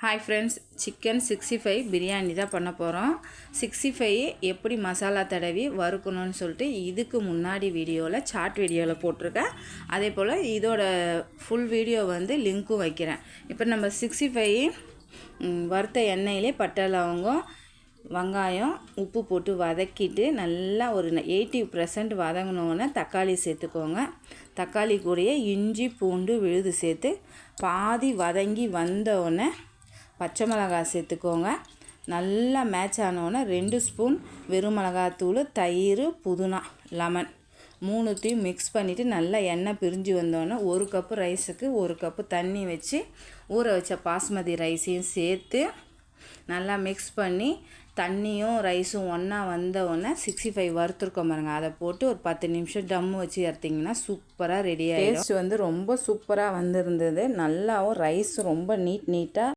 Hi friends, chicken 65 biryani தான் பண்ண போகிறோம். 65 எப்படி மசாலா தடவி வறுக்கணும்னு சொல்லிட்டு இதுக்கு முன்னாடி வீடியோவில் சார்ட் வீடியோவில் போட்டிருக்கேன். அதே போல் இதோட ஃபுல் வீடியோ வந்து லிங்க்கும் வைக்கிறேன். இப்போ நம்ம 65 வறுத்த எண்ணெயிலே பட்டை லவங்கம் வெங்காயம் உப்பு போட்டு வதக்கிட்டு நல்லா ஒரு 80% வதங்கினோன்னே தக்காளி சேர்த்துக்கோங்க. தக்காளி கூடயே இஞ்சி பூண்டு விழுது சேர்த்து பாதி வதங்கி வந்தோடனே பச்சை மிளகாய் சேர்த்துக்கோங்க. நல்லா மேட்ச் ஆனோடனே 2 ஸ்பூன் வெறும் மிளகாத்தூள், தயிர், புதினா, லெமன் மூணுத்தையும் மிக்ஸ் பண்ணிவிட்டு நல்லா எண்ணெய் பிரிஞ்சு வந்தோடனே 1 கப்பு ரைஸுக்கு 1 கப்பு தண்ணி வச்சு ஊற வச்ச பாஸ்மதி ரைஸையும் சேர்த்து நல்லா மிக்ஸ் பண்ணி தண்ணியும் ரைஸும் ஒன்றா வந்தவுடனே 65 வறுத்துருக்கோம் பாருங்க, அதை போட்டு ஒரு 10 நிமிஷம் டம்மு வச்சு எடுத்திங்கன்னா சூப்பராக ரெடி ஆகிடும். டேஸ்ட் வந்து ரொம்ப சூப்பராக வந்திருந்தது. நல்லாவும் ரைஸ் ரொம்ப நீட்டாக